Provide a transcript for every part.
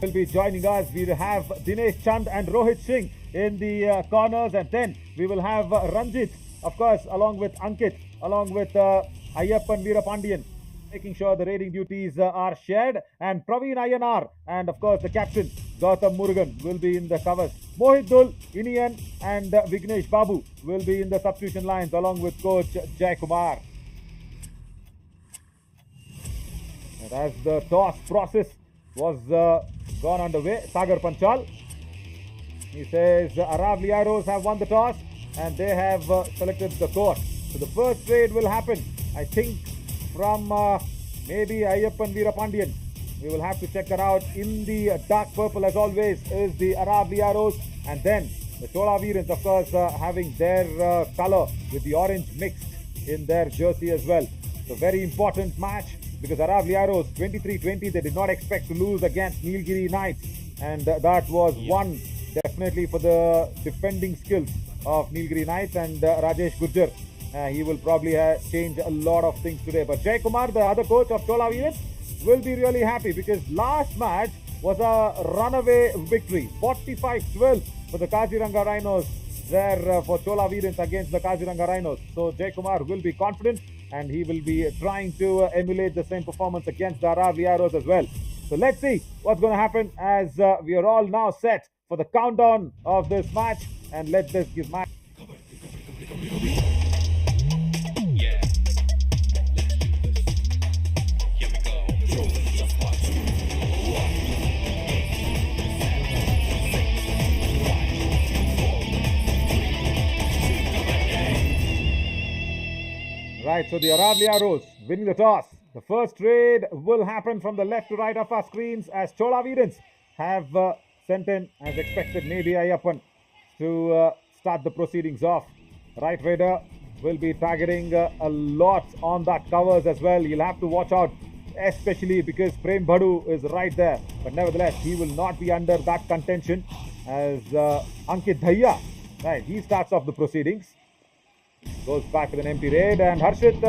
will be joining us. We will have Dinesh Chand and Rohit Singh in the corners, and then we will have Ranjit, of course, along with Ankit, along with Ayyappan Veerapandiyan, making sure the raiding duties are shared, and Praveen Ayanar, and of course the captain Gautam Murugan will be in the covers. Mohit Dul, Inian and Vignesh Babu will be in the substitution lines along with coach Jai Kumar. And as the toss process was gone underway, Sagar Panchal, he says Aravalli Arrows have won the toss and they have selected the court. So the first trade will happen, I think, from maybe Ayyappan Veerapandiyan. We will have to check that out. In the dark purple, as always, is the Aravalli Arrows, and then the Chola Veerans, of course, having their colour with the orange mixed in their jersey as well. So very important match, because Aravalli Arrows 23-20, they did not expect to lose against Nilgiri Knights, and that was one definitely for the defending skills of Nilgiri Knights and Rajesh Gurjar. He will probably change a lot of things today. But Jai Kumar, the other coach of Chola Veerans, will be really happy, because last match was a runaway victory, 45-12 for the Kaziranga Rhinos there for Chola Veerans against the Kaziranga Rhinos. So Jai Kumar will be confident, and he will be trying to emulate the same performance against the Aravalli Arrows as well. So let's see what's going to happen, as we are all now set for the countdown of this match, and let this give match. Right, so the Aravalli Arrows winning the toss. The first trade will happen from the left to right of our screens, as Chola Veerans have sent in, as expected, maybe Ayyappan to start the proceedings off. Right Raider will be targeting a lot on that covers as well. You'll have to watch out, especially because Prem Bhadu is right there. But nevertheless, he will not be under that contention, as Ankit Dhaya, right, he starts off the proceedings. Goes back with an empty raid, and Harshit,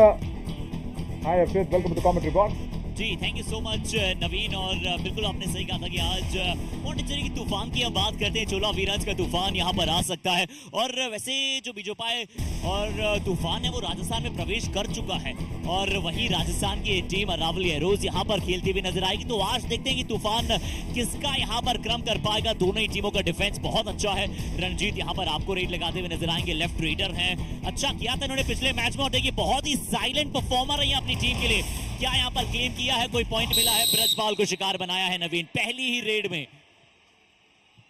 hi Harshit, welcome to the commentary box. जी thank you so much Naveen, और बिल्कुल आपने सही कहा था कि आज पौंडीचेरी की तूफान की हम बात करते हैं, चोला वीरांस का तूफान यहाँ पर आ सकता है। और वैसे जो बीजोपाय और तूफान है वो राजस्थान में प्रवेश कर चुका है, और वही राजस्थान की टीम अरावली एरोज यहाँ पर खेलती हुई नजर आएगी। तो आज देखते हैं कि तूफान किसका यहाँ पर क्रम कर पाएगा। दोनों ही टीमों का डिफेंस बहुत अच्छा है। रणजीत यहाँ पर आपको रेड लगाते हुए नजर आएंगे, लेफ्ट रेडर हैं, अच्छा किया था इन्होंने पिछले मैच में, और देखिए बहुत ही साइलेंट परफॉर्मर है अपनी टीम के लिए। क्या यहाँ पर क्लेम किया है, कोई पॉइंट मिला है, ब्रजपाल को शिकार बनाया है नवीन पहली ही रेड में।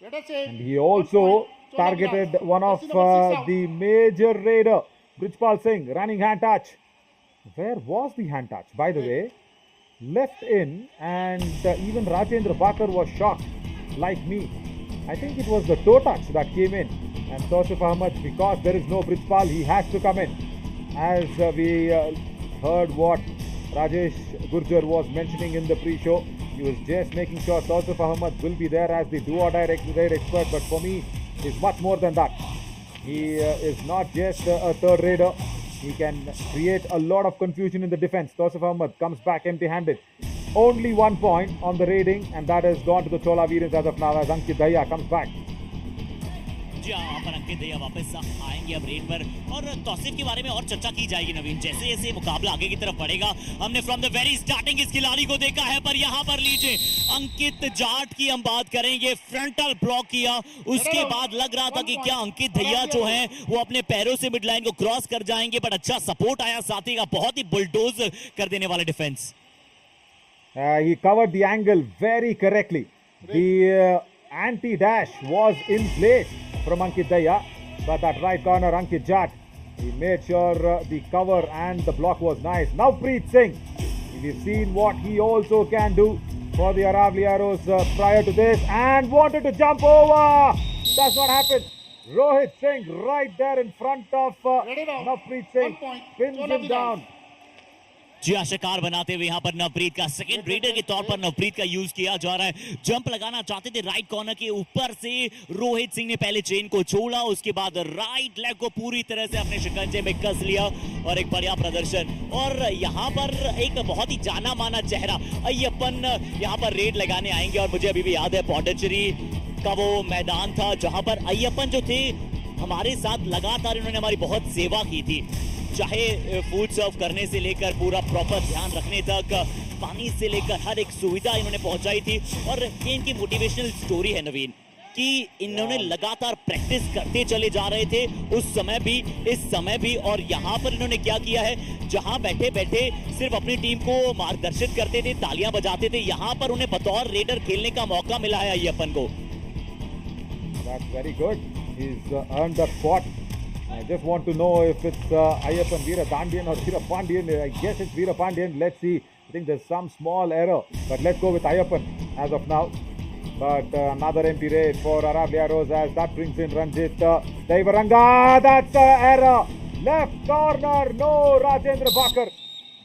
And he also targeted one of the major raider, Brijpal Singh, running hand touch. Where was the hand touch, by the way? Left in, and even Rajendra Bakar was shocked, like me. I think it was the toe touch that came in, and Tausif Ahmed, because there is no Brijpal, he has to come in. As we heard what Rajesh Gurjar was mentioning in the pre-show, he was just making sure Tausif Ahmed will be there as the do-or-die raid expert, but for me, he's much more than that. He is not just a third raider. He can create a lot of confusion in the defense. Tausif Ahmed comes back empty-handed. Only 1 point on the raiding, and that has gone to the Chola Veerans as of now, as Ankit Dhaya comes back. यहाँ पर अंकित दहिया वापस आएंगे अब red पर, और तौसीफ के बारे में और चर्चा की जाएगी नवीन। जैसे जैसे मुकाबला आगे की तरफ बढ़ेगा, हमने फ्रॉम द वेरी स्टार्टिंग इस खिलाड़ी को देखा है, पर यहाँ पर लीजिए अंकित जाट की हम बात करेंगे, फ्रंटल ब्लॉक किया, उसके बाद लग रहा था कि क्या अंकित दहिया जो है वो अपने पैरों से मिड लाइन को क्रॉस कर जाएंगे, बट अच्छा सपोर्ट आया साथी का, बहुत ही बुलडोज कर देने वाले defence. He covered the angle very correctly. The anti-dash was in place from Ankit Daya, but at right corner Ankit Jat, he made sure the cover and the block was nice. Now Preet Singh, we've seen what he also can do for the Aravalli Arrows prior to this, and wanted to jump over. Does not happen. Rohit Singh right there in front of Navpreet Singh, pins him down. जी हाँ, शिकार बनाते हुए यहाँ पर नवप्रीत का second raider के तौर पर नवप्रीत का यूज किया जा रहा है। जंप लगाना चाहते थे राइट कॉर्नर के ऊपर से, रोहित सिंह ने पहले चेन को छोड़ा, उसके बाद राइट लेग को पूरी तरह से अपने शिकंजे में कस लिया और एक बढ़िया प्रदर्शन। और यहाँ पर एक बहुत ही जाना माना चेहरा अय्यप्पन यहाँ पर रेड लगाने आएंगे। और मुझे अभी भी याद है पौंडीचेरी का वो मैदान था जहां पर अय्यप्पन जो थे हमारे साथ लगातार इन्होंने हमारी बहुत सेवा की थी, चाहे फूड सर्व करने से लेकर पूरा प्रॉपर ध्यान रखने तक, पानी से लेकर हर एक सुविधा इन्होंने पहुंचाई थी। और ये इनकी मोटिवेशनल स्टोरी है नवीन, कि इन्होंने लगातार प्रैक्टिस करते चले जा रहे थे उस समय भी, इस समय भी। और यहाँ पर इन्होंने क्या किया है, जहां बैठे बैठे सिर्फ अपनी टीम को मार्गदर्शित करते थे, तालियां बजाते थे, यहाँ पर उन्हें बतौर रेडर खेलने का मौका मिला है अय्यप्पन को। That's very good. He's earned that spot. I just want to know if it's Ayyappan Veerapandiyan or Veerapandiyan. I guess it's Veerapandiyan. Let's see. I think there's some small error, but let's go with Ayyappan as of now. But another empty raid for Aravalli Arrows as that brings in Ranjit Daivaranga. That's an error. Left corner. No, Rajendra Bakar.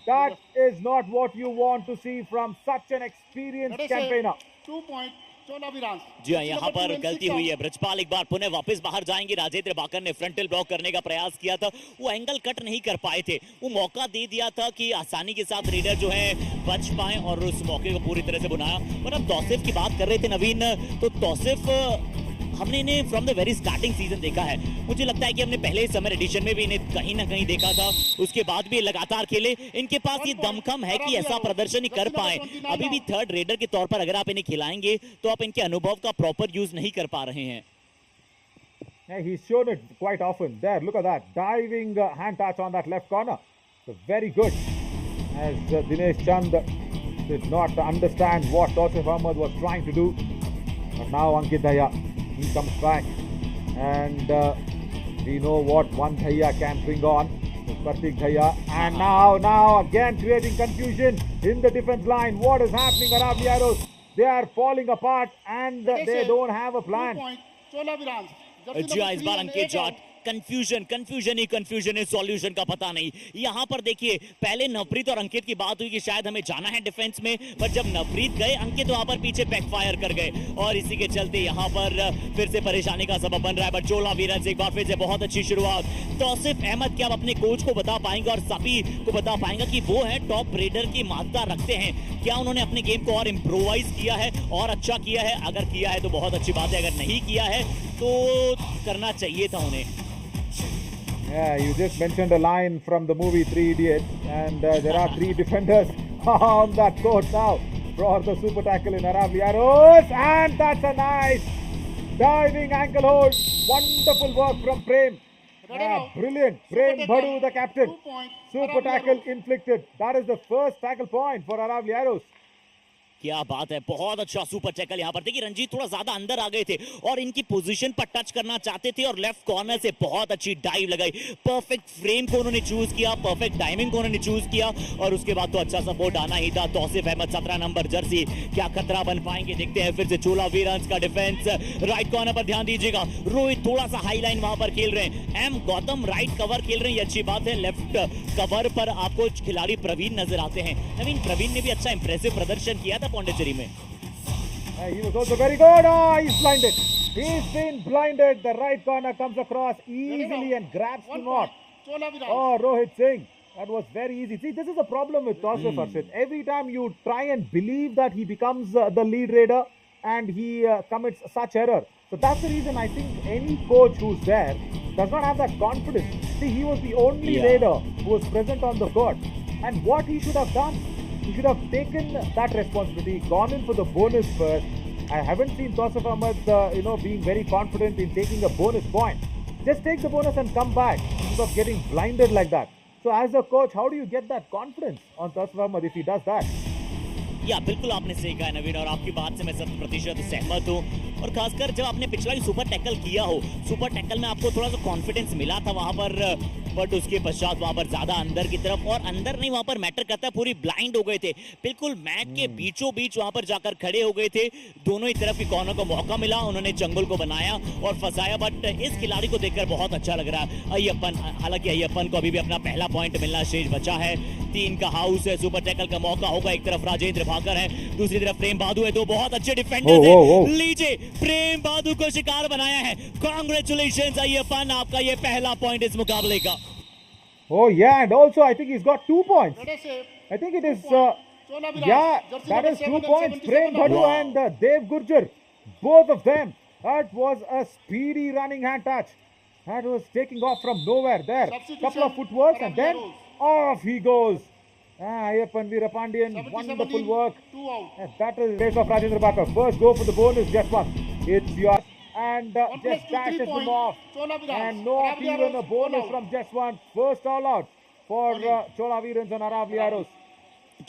That is not what you want to see from such an experienced campaigner. 2 point. Chola Veerans. जी हाँ, यहाँ पर गलती हुई है। ब्रजपाल एक बार पुनः वापस बाहर जाएंगे। राजेंद्र बाकर ने फ्रंटल ब्लॉक करने का प्रयास किया था, वो एंगल कट नहीं कर पाए थे, वो मौका दे दिया था कि आसानी के साथ रेडर जो है बच पाए और उस मौके को पूरी तरह से बुनाया। और अब तौसिफ की बात कर रहे थे नवीन, तो तौसिफ हमने इन्हें from the very starting season देखा है। मुझे लगता है कि हमने पहले समर एडिशन में भी इन्हें कहीं ना कहीं देखा था, उसके बाद भी लगातार खेले। इनके पास ये दमखम है कि ऐसा प्रदर्शन ही कर पाए। अभी भी थर्ड रेडर के तौर पर अगर आप इन्हें खिलाएंगे तो आप इनके अनुभव का प्रॉपर यूज नहीं कर पा रहे हैं। Yeah, he's shown it quite often. There, look at that diving hand touch on that left corner. So very good. As Dinesh Chand did not understand what Tausif Ahmed was trying to do, but now Ankit Daya, he comes back, and we know what one Dhaya can bring on. Kartik Dhaya, and now again creating confusion in the defense line. What is happening? Aravalli Arrows, they are falling apart, and they don't have a plan. 2 point. Chola Veerans. जी हाँ, इस बार अंकित Jat confusion ही confusion है, solution का पता नहीं। यहाँ पर देखिए, पहले नवप्रीत और अंकित की बात हुई कि शायद हमें जाना है डिफेंस में, पर जब नवप्रीत गए अंकित वहां पर पीछे बैकफायर कर गए और इसी के चलते यहाँ पर फिर से परेशानी का सबब बन रहा है। बट चोला वीरंस एक बार फिर से बहुत अच्छी शुरुआत। तौसिफ अहमद क्या आप अपने कोच को बता पाएंगे और सभी को बता पाएंगे कि वो है टॉप रेडर की मात्रा रखते हैं? क्या उन्होंने अपने गेम को और इम्प्रोवाइज किया है और अच्छा किया है? अगर किया है तो बहुत अच्छी बात है, अगर नहीं किया है तो करना चाहिए था उन्हें। Yeah, you just mentioned a line from the movie Three Idiots, and there are three defenders on that court now for the super tackle in Aravalli Arrows, and that's a nice diving ankle hold. Wonderful work from Prem. Brilliant. Prem Bhadu, the captain. 2 point. Super tackle inflicted. That is the first tackle point for Aravalli Arrows. क्या बात है, बहुत अच्छा super tackle. यहाँ पर देखिए रंजीत थोड़ा ज्यादा अंदर आ गए थे और इनकी पोजीशन पर टच करना चाहते थे और लेफ्ट कॉर्नर से बहुत अच्छी डाइव लगाई। परफेक्ट फ्रेम को उन्होंने चूज किया, परफेक्ट टाइमिंग को उन्होंने चूज किया और उसके बाद तो अच्छा सपोर्ट आना ही था। तौसिफ अहमद 17 नंबर जर्सी, क्या खतरा बन पाएंगे? देखते हैं फिर से चोला वीरंस का डिफेंस। राइट कॉर्नर पर ध्यान दीजिएगा, रोहित थोड़ा सा हाई लाइन वहां पर खेल रहे हैं, एम गौतम राइट कवर खेल रहे हैं, ये अच्छी बात है। लेफ्ट कवर पर आपको खिलाड़ी प्रवीण नजर आते हैं। आई मीन प्रवीण ने भी अच्छा इंप्रेसिव प्रदर्शन किया था पौंडीचेरी में। He was also very good. Oh, he's blinded. He's been blinded. The right corner comes across easily and grabs to 1 not. point. Chola Veerans. Oh, Rohit Singh. That was very easy. See, this is a problem with Tausif Arshid. Every time you try and believe that he becomes the lead raider and he commits such error. So that's the reason I think any coach who's there does not have that confidence. See, he was the only raider who was present on the court. And what he should have done, he should have taken that responsibility, gone in for the bonus first. I haven't seen Tausif Ahmed, being very confident in taking a bonus point. Just take the bonus and come back instead of getting blinded like that. So as a coach, how do you get that confidence on Tausif Ahmed if he does that? या बिल्कुल आपने सही कहा नवीन और आपकी बात से मैं 100% सहमत हूँ। और खासकर जब आपने पिछला भी सुपर टैकल किया हो, सुपर टैकल में आपको थोड़ा सा कॉन्फिडेंस मिला था वहां पर, बट उसके पश्चात वहां पर ज्यादा अंदर की तरफ, और अंदर नहीं वहां पर मैटर करता है, पूरी ब्लाइंड हो गए थे, बिल्कुल मैट के बीचों बीच वहां पर जाकर खड़े हो गए थे। दोनों ही तरफ की कॉर्नर को मौका मिला, उन्होंने चंगुल को बनाया और फंसाया। बट इस खिलाड़ी को देखकर बहुत अच्छा लग रहा है अय्यप्पन। हालांकि अय्यप्पन को अभी भी अपना पहला पॉइंट मिलना शेष बचा है। 3 का हाउस है, सुपर टैकल का मौका होगा। एक तरफ राजेंद्र भाकर है, दूसरी तरफ प्रेम बादू है, दो बहुत अच्छे डिफेंडर्स हैं। लीजिए, प्रेम बादू को शिकार बनाया है। कांग्रेचुलेशंस अय्यप्पन, आपका ये पहला पॉइंट इस मुकाबले का। Oh yeah, and also I think he's got 2 points. Let us say I think it is, Chola Viras. yeah, Jersey that number is 2 7 and points. 77 Prem Bhadu Wow. and Dev Gurjar, both of them. That was a speedy running hand touch. That was taking off from nowhere there. Substitution, Couple of footwork and then Aravalli. off he goes. Ayappan Veerapandiyan, 70, wonderful 17, work. 2 out. And that is the place of Rajendra Baka. First go for the bonus, just one. It's yours. And 1 plus just 2, 3 dashes them points. off. Chola Viras. And not Aravalli even a Arrows, bonus all out. from just one. First all out for Chola Veerans and Aravalli Arrows.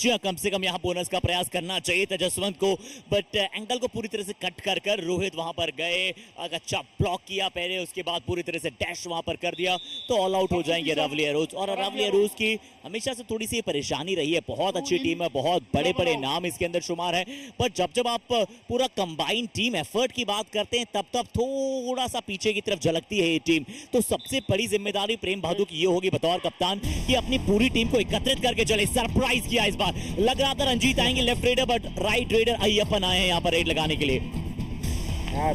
जी हाँ, कम से कम यहाँ bonus का प्रयास करना चाहिए था जसवंत को, but angle को पूरी तरह से कट कर रोहित वहां पर गए, अच्छा ब्लॉक किया पहले, उसके बाद पूरी तरह से डैश वहां पर कर दिया, तो ऑल आउट हो जाएंगे अरावली एरोज। और अरावली एरोज की हमेशा से थोड़ी सी परेशानी रही है, बहुत अच्छी टीम है, बहुत बड़े बड़े नाम इसके अंदर शुमार है, पर जब आप पूरा कंबाइंड टीम एफर्ट की बात करते हैं तब थोड़ा सा पीछे की तरफ झलकती है ये टीम। तो सबसे बड़ी जिम्मेदारी प्रेम भादु की ये होगी बतौर कप्तान कि अपनी पूरी टीम को एकत्रित करके चले। सरप्राइज किया इस बार, लग रहा था रंजीत आएंगे left raider, but right raider Ayyappan आए हैं यहाँ पर रेड लगाने के लिए।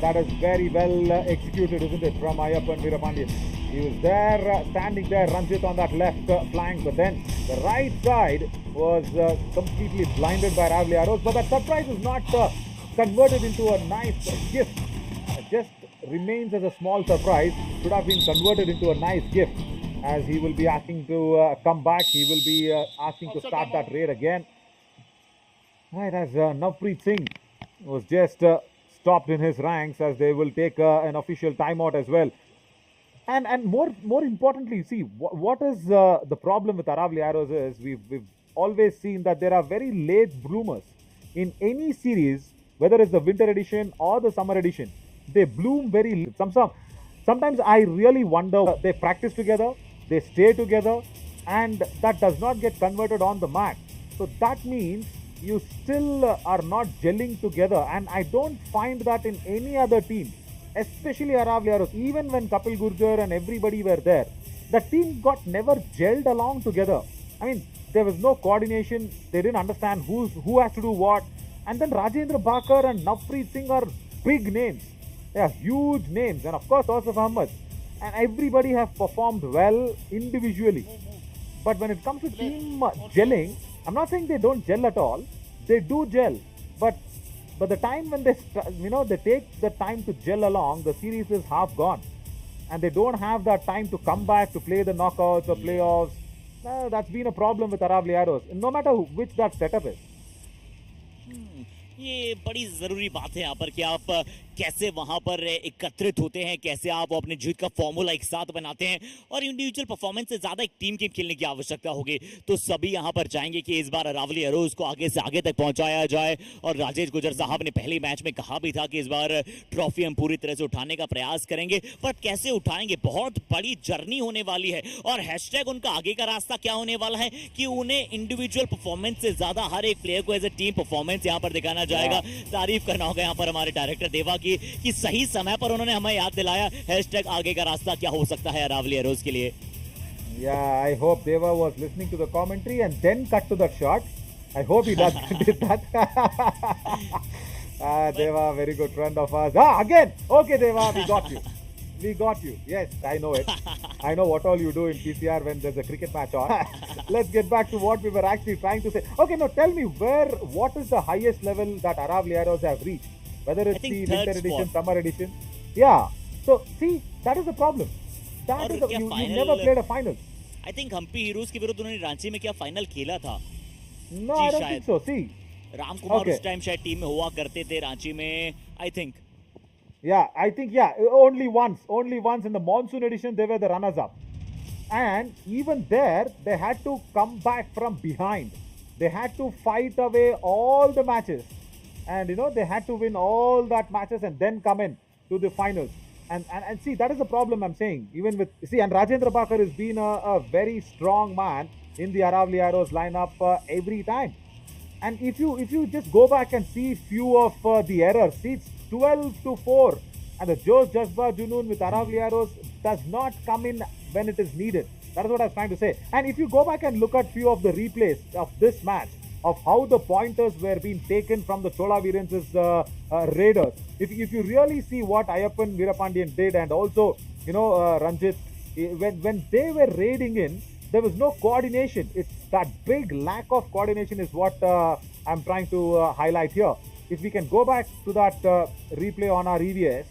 That is very well executed, isn't it, from Ayappan Veerapandiyan. He was there, standing there, Ranjit on that left flank, but then the right side was completely blinded by Aravalli Arrows. But that surprise is not converted into a nice gift. Just remains as a small surprise. Should have been converted into a nice gift, as he will be asking to come back. He will be asking to start that raid again. Right, as Navpreet Singh was just stopped in his ranks, as they will take an official timeout as well. And more importantly, see what is the problem with Aravalli Arrows is we've always seen that there are very late bloomers in any series, whether it's the winter edition or the summer edition. They bloom very late. Sometimes I really wonder, they practice together, they stay together, and that does not get converted on the mat. So that means you still are not gelling together, and I don't find that in any other team, especially Aravalli Arrows. Even when Kapil Gurjar and everybody were there, the team got never gelled along together. I mean, there was no coordination. They didn't understand who has to do what. And then Rajendra Bakar and Navpreet Singh are big names. They are huge names, and of course Asif Ahmed. And everybody have performed well individually. But when it comes to team gelling, I'm not saying they don't gel at all. They do gel, but the time when they they take the time to gel along, the series is half gone, and they don't have that time to come back to play the knockouts or playoffs. That's been a problem with Aravalli Arrows, no matter which that setup is. ये बड़ी जरूरी बात है यहाँ पर कि आप कैसे वहां पर एकत्रित होते हैं, कैसे आप अपने जीत का फॉर्मूला एक साथ बनाते हैं, और इंडिविजुअल परफॉर्मेंस से ज्यादा एक टीम गेम खेलने की आवश्यकता होगी। तो सभी यहाँ पर चाहेंगे कि इस बार अरावली एरोज को आगे से आगे तक पहुंचाया जाए, और राजेश गुजर साहब ने पहले मैच में कहा भी था कि इस बार ट्रॉफी हम पूरी तरह से उठाने का प्रयास करेंगे, पर कैसे उठाएंगे, बहुत बड़ी जर्नी होने वाली है। और हैशटैग उनका आगे का रास्ता क्या होने वाला है कि उन्हें इंडिविजुअल परफॉर्मेंस से ज्यादा हर एक प्लेयर को एज ए टीम परफॉर्मेंस यहाँ पर दिखाना जाएगा। तारीफ करना होगा यहाँ पर हमारे डायरेक्टर देवा की कि सही समय पर उन्होंने हमें याद दिलाया हैशटैग आगे का रास्ता क्या हो सकता है अरावली एरोज के लिए। Yeah, I hope Deva was listening to the commentary and then cut to that shot. I hope he did that. Deva, very good friend of ours. Again. Okay, Deva, we got you. We got you. Yes, I know it. I know what all you do in PCR when there's a cricket match on. Let's get back to what we were actually trying to say. Okay, now tell me what is the highest level that Aravalli Arrows have reached? Whether it's the winter edition, summer edition. Yeah. So, see, that is the problem. That is you never played a final. I think Hampi heroes के विरुद्ध उन्होंने रांची में क्या final खेला था? No, I don't think so. See. Ram Kumar उस time शायद team में हुआ करते थे रांची में, I think. Yeah, I think, only once in the monsoon edition they were the runners up, and even there they had to come back from behind. They had to fight away all the matches, and they had to win all that matches and then come in to the finals. And see, that is the problem I'm saying. Even with and Rajendra Bakar has been a very strong man in the Aravalli Arrows lineup every time. And if you just go back and see few of the errors, see, it's 12-4, and the Josh Jasba Junoon with Aravalli Arrows does not come in when it is needed. That is what I was trying to say. And if you go back and look at few of the replays of this match, of how the pointers were being taken from the Chola Veerans' raiders, if you really see what Ayappan Veerapandiyan did, and also, Ranjit, when they were raiding in, there was no coordination. It's that big lack of coordination is what I'm trying to highlight here. If we can go back to that replay on our EVS,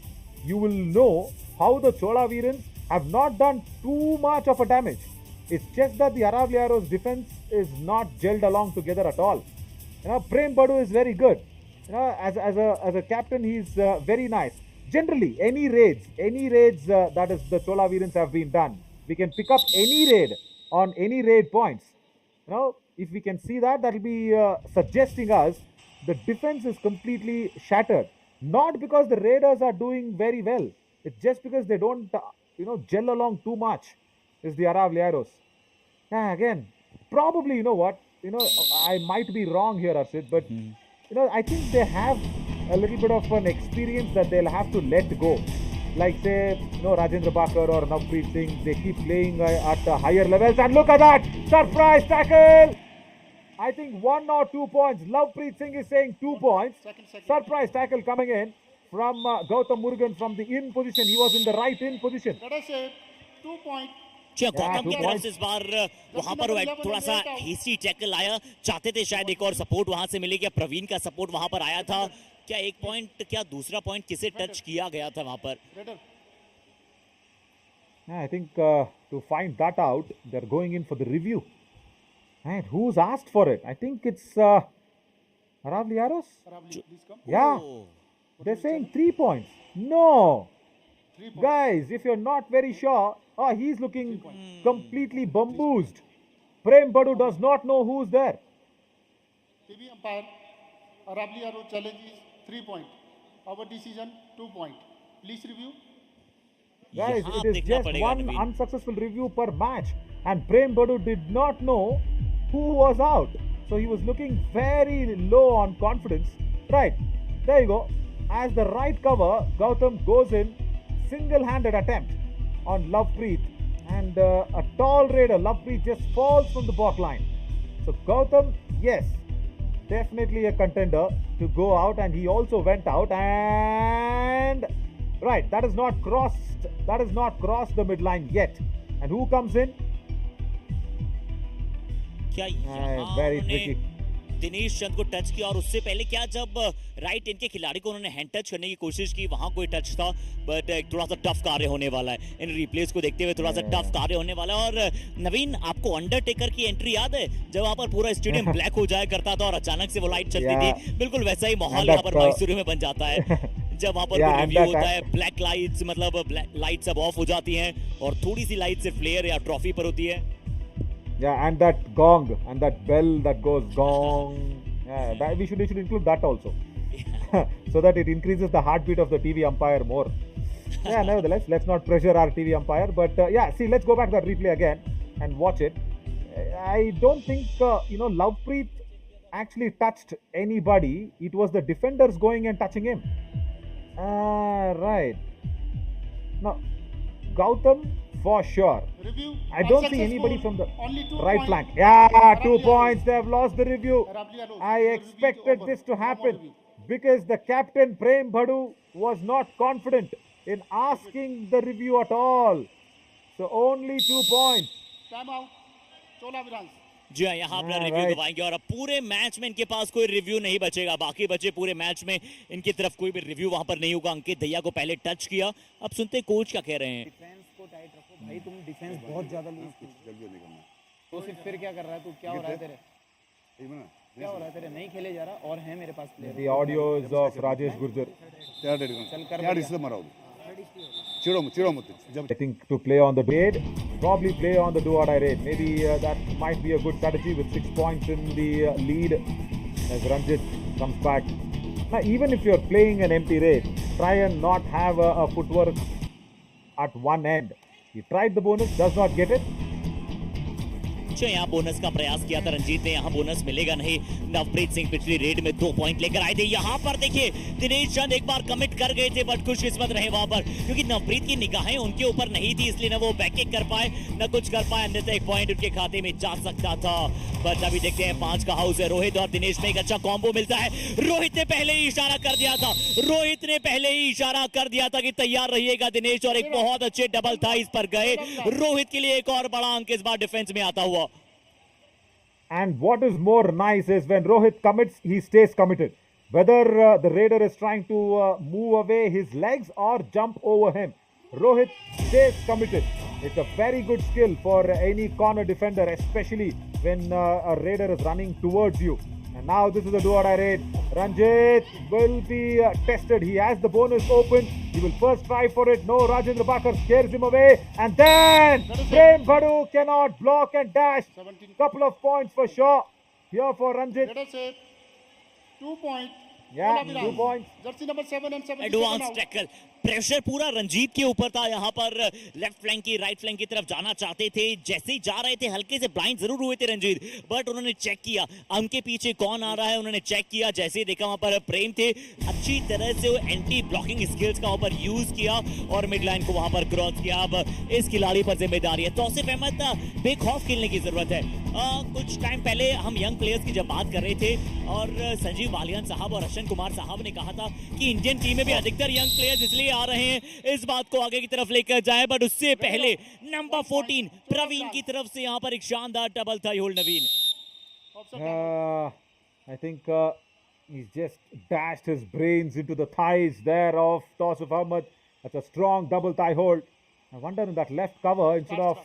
you will know how the Chola Veerans have not done too much of a damage. It's just that the Aravalli's defense is not gelled along together at all. Prem Badu is very good. As a captain, he's very nice. Generally, any raids that is the Chola Veerans have been done, we can pick up any raid on any raid points. If we can see that, will be suggesting us the defense is completely shattered. Not because the raiders are doing very well. It's just because they don't, gel along too much. Is the Aravalli's. Again, probably, I might be wrong here, Arshit, but I think they have a little bit of an experience that they'll have to let go. Like, say, Rajendra Bakar or Navpreet Singh, they keep playing at higher levels. And look at that! Surprise tackle! I think 1 or 2 points. Lovepreet Singh is saying 2 points. Second. Surprise tackle coming in from Gautam Murugan from the in position. He was in the right in position. Let us say 2 points. Gautam की तरफ से इस बार वहां पर थोड़ा सा hasty tackle आया, चाहते थे शायद एक और सपोर्ट वहां से मिले, क्या प्रवीण का सपोर्ट वहां पर आया था, क्या एक पॉइंट, क्या दूसरा पॉइंट किसे टच किया गया था वहां पर? I think to find that out, they're going in for the review. And who's asked for it? I think it's Aravalli. Yeah, they're saying 3 points. No, 3 points. Guys, if you're not very sure, he's looking completely bamboozled. Prem Badu does not know who's there. TV umpire, Aravalli challenge is 3 points. Our decision 2 points. Please review. Guys, it is just one unsuccessful review per match. And Prem Badu did not know who was out. So he was looking very low on confidence. Right, there you go. As the right cover, Gautam goes in, single-handed attempt on Lovepreet. And a tall raider, Lovepreet, just falls from the back line. So Gautam, yes, definitely a contender to go out. And he also went out. And right, that has not crossed the midline yet. And who comes in? क्या very tricky. Dinesh चंद को touch किया, और उससे पहले क्या जब right इनके खिलाड़ी को उन्होंने हैंड टच करने की कोशिश की, वहां कोई टच था, बट थोड़ा सा टफ कार्य होने वाला है इन रिप्लेस को देखते हुए, थोड़ा सा टफ कार्य होने वाला है। और नवीन, आपको अंडरटेकर की एंट्री याद है जब वहां पर पूरा स्टेडियम ब्लैक हो जाया करता था और अचानक से वो लाइट चलती थी? बिल्कुल वैसा ही माहौल यहाँ पर मैसूर में बन जाता है जब वहां पर कोई रिव्यू होता है। ब्लैक लाइट्स, मतलब लाइट सब ऑफ हो जाती हैं और थोड़ी सी लाइट सिर्फ प्लेयर या ट्रॉफी पर होती है। Yeah, and that gong and that bell that goes gong. Yeah, we should include that also, so that it increases the heartbeat of the TV umpire more. Yeah, nevertheless, let's not pressure our TV umpire. But see, let's go back to that replay again and watch it. I don't think Lovepreet actually touched anybody. It was the defenders going and touching him. Right. Now, Gautam, for sure. Review. I don't see anybody from the right flank. Yeah, 2 points. They have lost the review. I expected this to happen because the captain Prem Badu was not confident in asking the review at all. So only 2 points. Time out. Chola Veerans. जी हाँ, यहाँ अपना review दबाएंगे और अब पूरे match में इनके पास कोई रिव्यू नहीं बचेगा। बाकी बचे पूरे मैच में इनकी तरफ कोई भी रिव्यू वहां पर नहीं होगा। अंकित दहिया को पहले टच किया, अब सुनते कोच क्या कह रहे हैं। डिफेंस को टाइट रखो भाई, तुम डिफेंस बहुत ज्यादा लूज की, तो फिर क्या कर रहा है तू? क्या हो रहा है तेरे? क्या हो रहा है तेरे? नहीं खेले जा रहा और है मेरे पास player. The audios of Rajesh Gurjar. चल कर I think to play on the raid, probably play on the do or die raid. Maybe that might be a good strategy with 6 points in the lead as Ranjit comes back. Now, even if you're playing an empty raid, try and not have a footwork at one end. He tried the bonus, does not get it. अच्छा यहाँ bonus का प्रयास किया था रंजीत ने, यहाँ bonus मिलेगा नहीं। नवप्रीत सिंह पिछली रेड में 2 पॉइंट लेकर आए थे। यहाँ पर देखिए दिनेश चंद एक बार कमिट कर गए थे, बट खुशकिस्मत रहे वहां पर, क्योंकि नवप्रीत की निगाहें उनके ऊपर नहीं थी, इसलिए ना वो बैकिंग कर पाए न कुछ कर पाए, अन्यथा एक पॉइंट उनके खाते में जा सकता था। बट अभी देखते हैं 5 का हाउस है। रोहित और दिनेश में एक अच्छा कॉम्बो मिलता है। रोहित ने पहले ही इशारा कर दिया था, रोहित ने पहले ही इशारा कर दिया था कि तैयार रहिएगा दिनेश, और एक बहुत अच्छे डबल थाइस पर गए। रोहित के लिए एक और बड़ा अंक इस बार डिफेंस में आता हुआ। And what is more nice is when Rohit commits, he stays committed. Whether the raider is trying to move away his legs or jump over him, Rohit stays committed. It's a very good skill for any corner defender, especially when a raider is running towards you. And now this is a do-or-die raid. Ranjit will be tested. He has the bonus open. He will first try for it. No, Rajendra Bakar scares him away. And then Prem Bhadu cannot block and dash. 17. Couple of points for sure here for Ranjit. Let us say 2 points. Yeah, Chola 2 Veerans. points. Jersey number 7 and 7. Advance tackle, pressure पूरा रंजीत के ऊपर था। यहाँ पर left flank की right flank की तरफ जाना चाहते थे, जैसे ही जा रहे थे हल्के से ब्लाइंड जरूर हुए थे रंजीत, बट उन्होंने चेक किया उनके पीछे कौन आ रहा है, उन्होंने चेक किया, जैसे ही देखा वहां पर प्रेम थे, अच्छी तरह से वो एंटी ब्लॉकिंग स्किल्स का वहां पर यूज किया और मिड लाइन को वहां पर क्रॉस किया। अब इस खिलाड़ी पर जिम्मेदारी है, तौसिफ अहमद बेखौफ खेलने की जरूरत है। कुछ टाइम पहले हम यंग प्लेयर्स की जब बात कर रहे थे और संजीव वालियान साहब और अश्विन कुमार साहब ने कहा था कि इंडियन टीम में भी अधिकतर यंग प्लेयर्स इसलिए आ रहे हैं इस बात को आगे की तरफ लेकर जाए, बट उससे पहले नंबर 14 प्रवीण की तरफ से यहाँ पर एक शानदार double thigh hold. Naveen, I think he's just dashed his brains into the thighs there of Tausif Ahmed. That's a strong double thigh hold. I wonder in that left cover instead of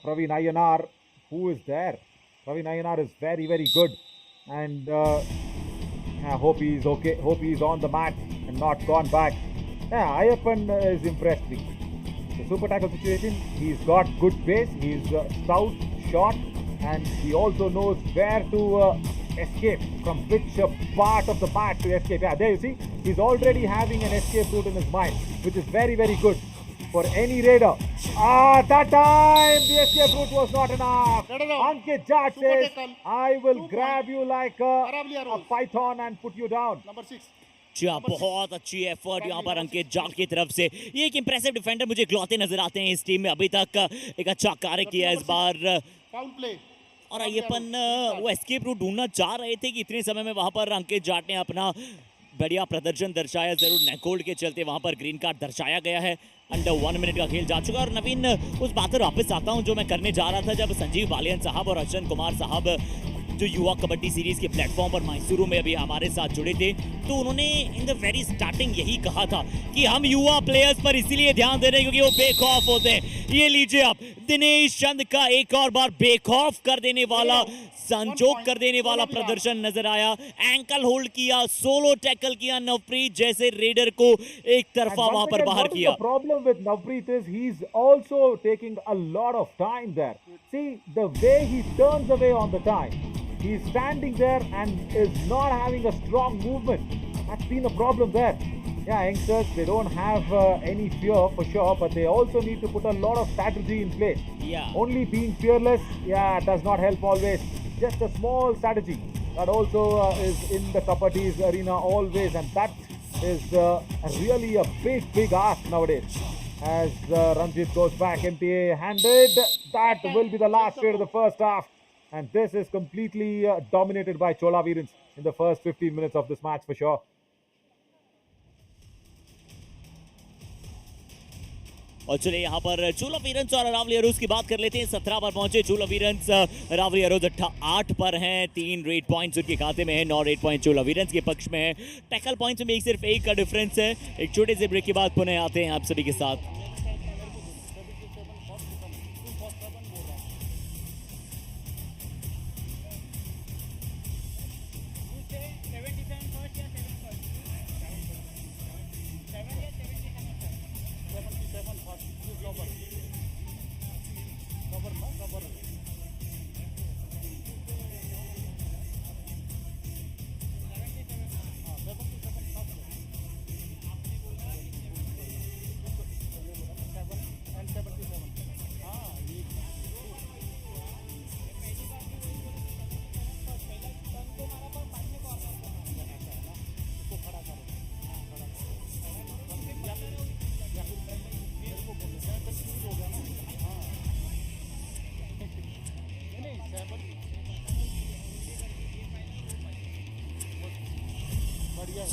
Praveen Iyengar, who is there? Praveen Iyengar is very, very good. And I hope he's okay. Hope he's on the mat and not gone back. Yeah, Ayyappan is impressed me. The super tackle situation, he's got good pace. He's stout, short, and he also knows where to escape, from which part of the mat to escape. Yeah, there you see, he's already having an escape route in his mind, which is very, very good for any raider. That time the escape route was not enough. Ankit Jat says, I will grab you like a python and put you down. Number 6. बहुत अच्छी effort यहाँ पर अंकित जाट की तरफ से। ये एक impressive defender मुझे इकलौते नजर आते हैं इस टीम में, अभी तक एक अच्छा कार्य किया इस बार। और अय्यप्पन वो एस्केप रूट ढूंढना चाह रहे थे कि इतने समय में वहां पर अंकित जाट ने अपना बढ़िया प्रदर्शन दर्शाया। जरूर नेकोल्ड के चलते वहां पर ग्रीन कार्ड दर्शाया गया है। अंडर 1 मिनट का खेल जा चुका है। और नवीन, उस बात पर वापस आता हूं जो मैं करने जा रहा था, जब संजीव वालियन साहब और अश्विन कुमार साहब जो युवा कबड्डी सीरीज के प्लेटफॉर्म पर मैसूरू में अभी हमारे साथ जुड़े थे, तो उन्होंने इन द वेरी स्टार्टिंग यही कहा था कि हम युवा प्लेयर्स पर इसीलिए ध्यान दे रहे हैं क्योंकि वो बेखौफ होते हैं। ये लीजिए आप, दिनेश चंद का एक और बार बेखौफ कर देने वाला, संजोग कर देने वाला प्रदर्शन नजर आया। एंकल होल्ड किया, सोलो टैकल किया, नवप्रीत जैसे रेडर को एक तरफा वहां पर बाहर किया। The problem with Navpreet is he's also taking a lot of time there. See the way he turns away on the time. He's standing there and is not having a strong movement. That's been a problem there. Yeah, youngsters, they don't have any fear for sure, but they also need to put a lot of strategy in place. Yeah. Only being fearless, does not help always. Just a small strategy that also is in the Kabaddi's arena always, and that is really a big ask nowadays. As Ranjit goes back empty-handed, that will be the last trade of the first half. And this is completely dominated by Chola Veerans in the first 15 minutes of this match for sure. और चलिए यहाँ पर चोला वीरंस और Aravalli arrows की बात कर लेते हैं। 17 पर पहुंचे चोला वीरंस, अरावली अरोज 8 पर हैं। 3 रेड पॉइंट्स उनके खाते में है, 9 रेड पॉइंट चोला वीरंस के पक्ष में है। टैकल पॉइंट्स में सिर्फ एक का डिफरेंस है। एक छोटे से ब्रेक के बाद पुनः आते हैं आप सभी के साथ।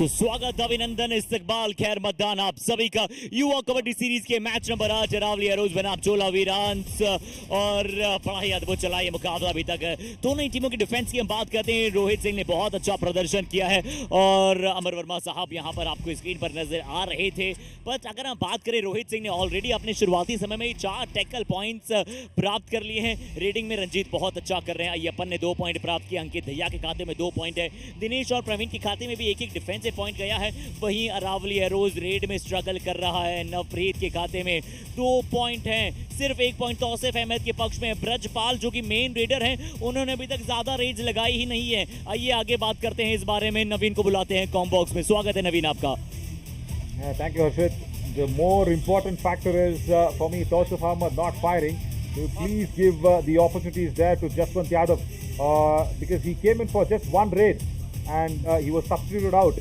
स्वागत अभिनंदन इस्तकबाल खैर मतदान आप सभी का युवा कबड्डी सीरीज के मैच नंबर 8 अरावली एरोज बनाम चोला वीरांस और बड़ा ही अद्भुत चला ये मुकाबला अभी तक। दोनों ही टीमों की डिफेंस की हम बात करते हैं। रोहित सिंह ने बहुत अच्छा प्रदर्शन किया है और अमर वर्मा साहब यहां पर आपको स्क्रीन पर नजर आ रहे थे। बट अगर हम बात करें, रोहित सिंह ने ऑलरेडी अपने शुरुआती समय में 4 टैकल पॉइंट्स प्राप्त कर लिए हैं। रेडिंग में रंजीत बहुत अच्छा कर रहे हैं। अय्यप्पन ने 2 पॉइंट प्राप्त किए, अंकित दहिया के खाते में 2 पॉइंट है, दिनेश और प्रवीण के खाते में भी एक एक डिफेंसिव पॉइंट गया है। वहीं अरावली एरोज रेड में स्ट्रगल कर रहा है, नवप्रीत के खाते में 2 पॉइंट हैं। सिर्फ 1 पॉइंट तौसीफ अहमद के पक्ष में। ब्रजपाल जो कि मेन रेडर हैं, उन्होंने अभी तक ज्यादा रेड्स लगाई ही नहीं है। आइए आगे बात करते हैं इस बारे में। नवीन को बुलाते हैं कॉम बॉक्स में। स्वागत है नवीन आपका। Thank you, Harshit. The more important factor is for me, Tausif Ahmed not firing. So please give the opportunities there to Jaswant Yadav because he came in for just 1 raid and he was substituted out.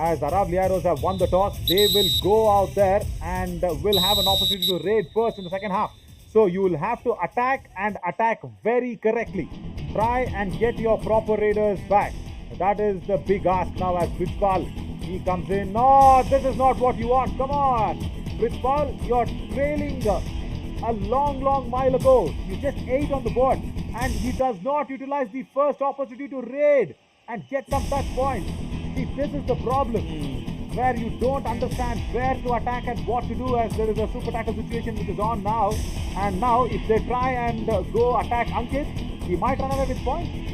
As Aravalli Arrows have won the toss, they will go out there and will have an opportunity to raid first in the second half. So you will have to attack and attack very correctly. Try and get your proper raiders back. That is the big ask now as Brijpal. He comes in. No, this is not what you want. Come on. Brijpal, you're trailing a long mile ago. You just 8 on the board. And he does not utilize the first opportunity to raid and get some touch points. See, this is the problem. Where you don't understand where to attack and what to do, as there is a super tackle situation which is on now. And now if they try and go attack Ankit, he might run away with points.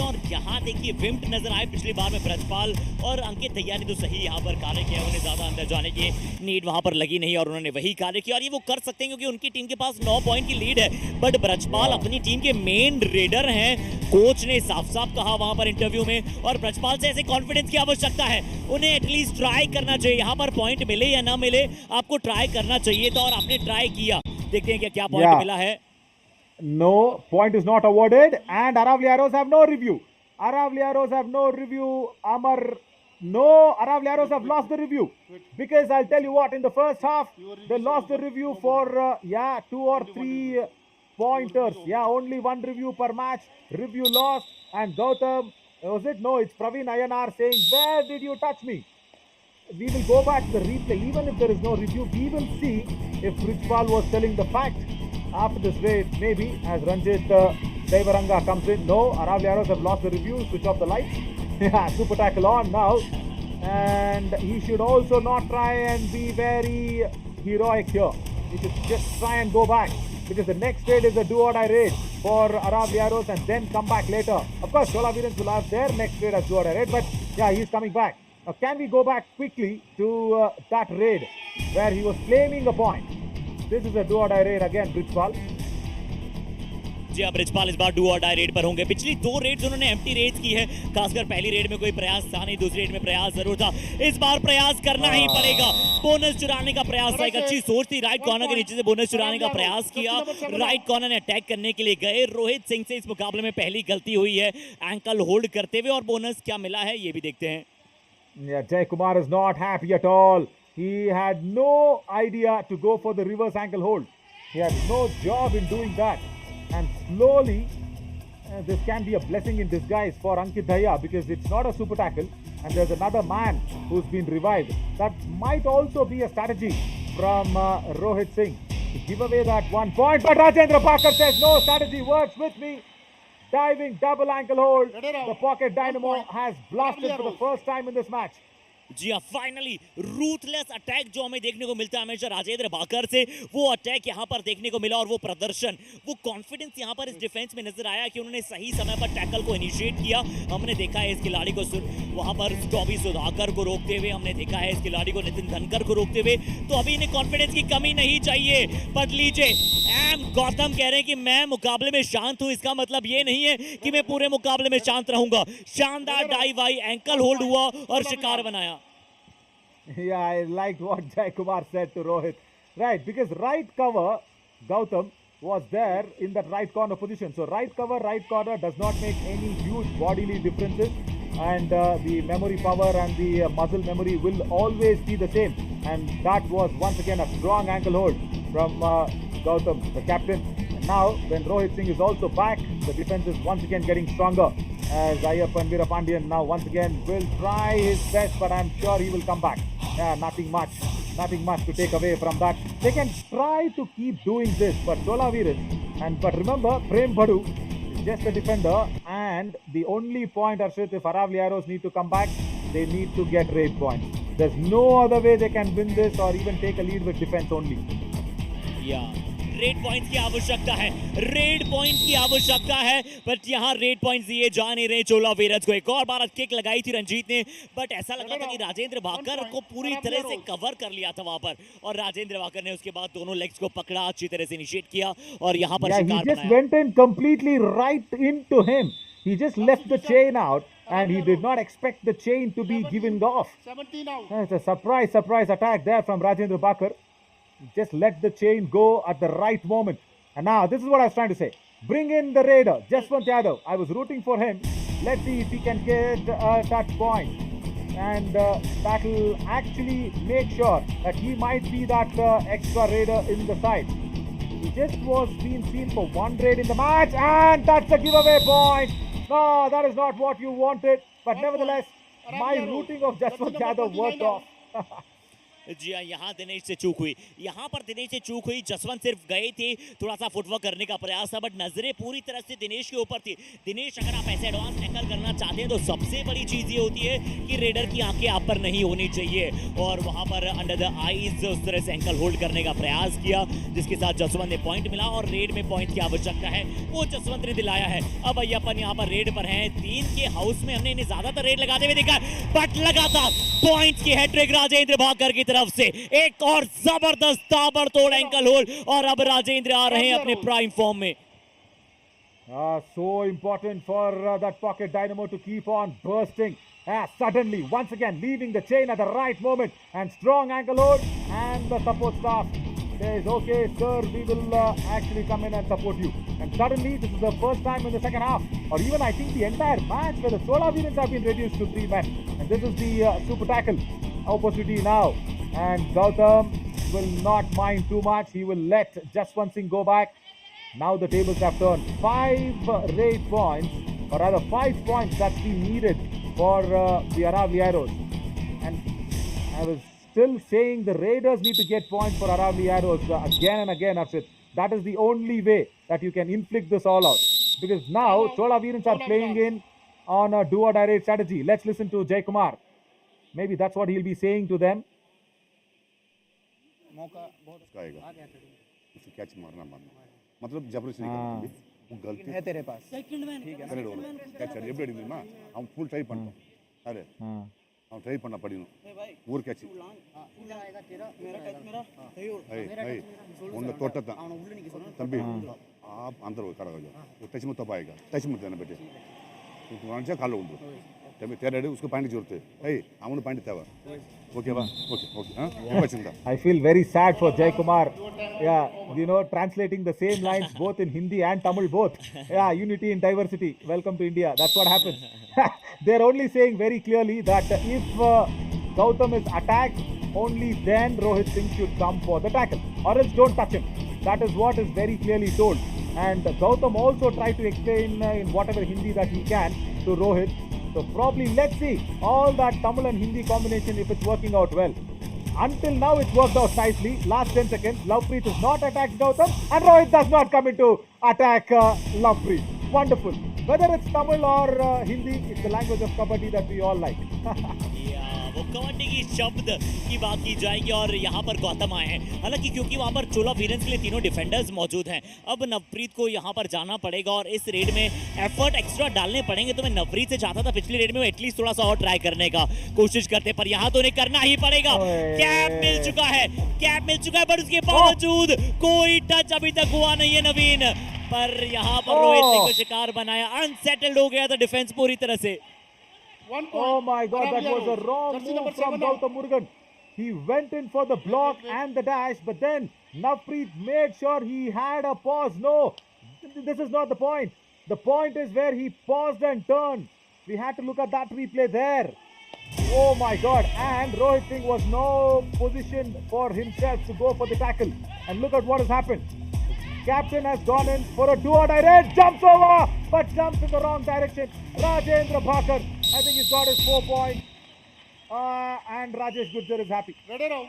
और यहाँ देखिए विम्ट नजर आए पिछली बार में ब्रजपाल और अंकित दहिया ने तो सही यहाँ पर कार्य किया। उन्हें ज्यादा अंदर जाने की नीड वहां पर लगी नहीं और उन्होंने वही कार्य किया और ये वो कर सकते हैं क्योंकि उनकी टीम के पास 9 पॉइंट की लीड है। बट ब्रजपाल अपनी टीम के मेन रेडर हैं। कोच ने साफ साफ कहा वहां पर इंटरव्यू में, और ब्रजपाल से ऐसे कॉन्फिडेंस की आवश्यकता है। उन्हें एटलीस्ट ट्राई करना चाहिए। यहाँ पर पॉइंट मिले या ना मिले, आपको ट्राई करना चाहिए था और आपने ट्राई किया। देखते हैं क्या पॉइंट मिला है। No, point is not awarded and Aravalli Arrows have no review. Aravalli Arrows have no review. Aravalli Arrows have lost the review. Because I'll tell you what, in the first half, they lost the review for, 2 or 3 pointers. Only 1 review per match. Review lost. And Gautam, was it? No, it's Praveen Ayanar saying, where did you touch me? We will go back to the replay. Even if there is no review, we will see if Brijpal was telling the fact. After this raid, maybe, as Ranjit Devaranga comes in. No, Aravalli Arrows have lost the review. Switch off the lights. Super tackle on now. And he should also not try and be very heroic here. He should just try and go back. Because the next raid is a do-or-die raid for Aravalli Arrows and then come back later. Of course, Chola Veerans will have their next raid as do-or-die raid. But yeah, he's coming back. Now, can we go back quickly to that raid where he was claiming a point? This is a do or die raid again, Brijpal. जी हाँ, ब्रिजपाल इस बार do और die red पर होंगे। पिछली 2 Reds उन्होंने empty Reds की है। खासकर पहली रेड में कोई प्रयास था नहीं, दूसरी रेड में प्रयास जरूर था। इस बार प्रयास करना ही पड़ेगा। बोनस चुराने का प्रयास था, एक अच्छी सोच थी। राइट कॉर्नर के नीचे से बोनस चुराने का प्रयास किया। राइट कॉर्नर ने अटैक करने के लिए गए। रोहित सिंह से इस मुकाबले में पहली गलती हुई है एंकल होल्ड करते हुए, और बोनस क्या मिला है ये भी देखते हैं। Jay Kumar is not happy at all. He had no idea to go for the reverse ankle hold. He had no job in doing that. And slowly, this can be a blessing in disguise for Ankit Daya because it's not a super tackle and there's another man who's been revived. That might also be a strategy from Rohit Singh to give away that 1 point. But Rajendra Parker says no strategy works with me. Diving double ankle hold. The pocket dynamo has blasted for the first time in this match. जी हाँ, finally ruthless attack जो हमें देखने को मिलता है हमेशा राजेंद्र भाकर से, वो अटैक यहाँ पर देखने को मिला और वो प्रदर्शन, वो कॉन्फिडेंस यहाँ पर इस डिफेंस में नजर आया कि उन्होंने सही समय पर टैकल को इनिशिएट किया। हमने देखा है इस खिलाड़ी को वहाँ पर टॉबी सुधाकर को रोकते हुए, हमने देखा है इस खिलाड़ी को नितिन धनकर को रोकते हुए। तो अभी इन्हें कॉन्फिडेंस की कमी नहीं चाहिए। पर लीजिए, एम गौतम कह रहे हैं कि मैं मुकाबले में शांत हूँ, इसका मतलब ये नहीं है कि मैं पूरे मुकाबले में शांत रहूंगा। शानदार डाइव आई, एंकल होल्ड हुआ और शिकार बनाया। Yeah, I liked what Jai Kumar said to Rohit. Right, because right cover, Gautam, was there in that right corner position. So right cover, right corner does not make any huge bodily differences. And the memory power and the muscle memory will always be the same. and that was once again a strong ankle hold from Gautam, the captain. And now, when Rohit Singh is also back, the defense is once again getting stronger. As Ayyappan Veerapandiyan now once again will try his best, but I'm sure he will come back. Yeah, nothing much to take away from that. They can try to keep doing this, but Chola Veerans, but remember, Prem Badu is just a defender, and the only point, Arshit, if Aravalli Arrows need to come back, they need to get raid points. There's no other way they can win this or even take a lead with defense only. Yeah. Red point की आवश्यकता है, red point की आवश्यकता है, but यहाँ red points दिए जा नहीं रहे चोला वीरन्स को। एक और बार किक लगाई थी रंजीत ने, बट ऐसा लगा था कि राजेंद्र भाकर को पूरी तरह से कवर कर लिया था वहां पर, और राजेंद्र भाकर ने उसके बाद दोनों लेग्स को पकड़ा, अच्छी तरह से इनिशिएट किया और यहाँ पर शिकार बनाया। He just went in completely right into him. He just left the chain out and he did not expect the chain to be given off. 17 out. It's a surprise attack there from Rajendra Bakar. Just let the chain go at the right moment. And now, this is what I was trying to say. Bring in the raider, Jaswant Yadav. I was rooting for him. Let's see if he can get a touch point. And that will actually make sure that he might be that extra raider in the side. He just was being seen for one raid in the match. And that's a giveaway point. No, that is not what you wanted. But nevertheless, my rooting of Jaswant Yadav worked off. जी हाँ, यहाँ दिनेश से चूक हुई, यहाँ पर दिनेश से चूक हुई। जसवंत सिर्फ गए थे थोड़ा सा फुटवर्क करने का प्रयास था, बट नजरें पूरी तरह से दिनेश के ऊपर थी। दिनेश, अगर आप ऐसे एडवांस टैकल करना चाहते हैं तो सबसे बड़ी चीज ये होती है कि रेडर की आंखें आप पर नहीं होनी चाहिए, और वहां पर अंडर द आईज उस तरह से एंकल होल्ड करने का प्रयास किया, जिसके साथ जसवंत ने पॉइंट मिला, और रेड में पॉइंट की आवश्यकता है वो जसवंत ने दिलाया है। अब अय्यप्पन यहाँ पर रेड पर हैं, 3 के हाउस में हमने इन्हें ज्यादातर रेड लगाते हुए देखा, बट लगातार पॉइंट की हैट्रिक राजेंद्र भाकर की तरफ से। एक और जबरदस्त ताबड़तोड़ एंकल होल्ड, और अब राजेंद्र आ रहे हैं अपने प्राइम फॉर्म में। So important for that pocket dynamo to keep on bursting. Suddenly, once again, leaving the chain at the right moment, and strong ankle hold, and the support staff says, okay, sir, we will actually come in and support you. And suddenly, this is the first time in the second half, or even I think the entire match, where the Chola Veerans have been reduced to 3 men. And this is the super tackle opportunity now. And Gautam will not mind too much. He will let Jaswant Singh go back. Now the tables have turned. 5 raid points, or rather 5 points that's been needed for the Aravalli Arrows. And I was still saying the Raiders need to get points for Aravalli Arrows again and again, Arshit. That is the only way that you can inflict this all out. Because now Chola Veerans are playing in on a do-or-die raid strategy. Let's listen to Jay Kumar. Maybe that's what he'll be saying to them. मौका बहुत आएगा, उसे catch मारना मतलब जबरदस्ती नहीं करना, वो गलती है तेरे पास। ठीक है, करेक्ट हो कैच कर எப்படி அடிக்குமா அவன் ஃபுல் ட்ரை பண்ணோம், அரே அவன் ட்ரை பண்ண படிணும் ஊர் कैच इधर आएगा तेरा, मेरा कैच मेरा भाई उन तोटा था அவன உள்ள நிக்க சொன்னா तंबी आप अंदर खड़ा हो जाओ, वो टच मत पाएगा, टच मत देना बेटे, तू वहां से कालो उंदो तब तेरा रेडी उसको पानी जरूरत है, ए ಅವನು पानी तवा ओके बा ओके हां बचिंदा। I feel very sad for Jay Kumar. Yeah, you know, translating the same lines both in Hindi and Tamil both. Yeah, unity in diversity. Welcome to India. That's what happens. They're only saying very clearly that if Gautam is attacked, only then Rohit Singh should come for the tackle, or else don't touch him. That is what is very clearly told. And Gautam also tried to explain in whatever Hindi that he can to Rohit. So probably let's see all that Tamil and Hindi combination if it's working out well. Until now it's worked out nicely. Last 10 seconds, Lovepreet is not attacked Gautam, and Rohit does not come into attack Lovepreet. Wonderful. Whether it's Tamil or Hindi, it's the language of Kabaddi that we all like. वो कबड्डी की शब्द की बात की जाएगी, और यहाँ पर गौतम आए हैं, हालांकि क्योंकि वहाँ पर चोला वीरेंस के लिए तीनों डिफेंडर्स मौजूद हैं। अब नवप्रीत को यहाँ पर जाना पड़ेगा और इस रेड में एफर्ट एक्स्ट्रा डालने पड़ेंगे। तो मैं नवप्रीत से चाहता था पिछली रेड में वो एटलीस्ट थोड़ा सा और ट्राई करने का कोशिश करते, पर यहाँ तो उन्हें करना ही पड़ेगा। कैप मिल चुका है, कैप मिल चुका है, पर उसके बावजूद कोई टच अभी तक हुआ नहीं है नवीन, पर यहाँ पर रोहित सिंह को शिकार बनाया। अनसेटल्ड हो गया था डिफेंस पूरी तरह से। Oh my God, that was a wrong move from Gautam Murugan. He went in for the block and the dash, but then Navpreet made sure he had a pause. No, this is not the point. The point is where he paused and turned. We had to look at that replay there. Oh my God! And Rohit Singh was no position for himself to go for the tackle. And look at what has happened. Captain has gone in for a do-or-die raid, jumps over, but jumps in the wrong direction. Rajendra Bhakar, I think he's got his 4 points. And Rajesh Gurjar is happy. Red arrow,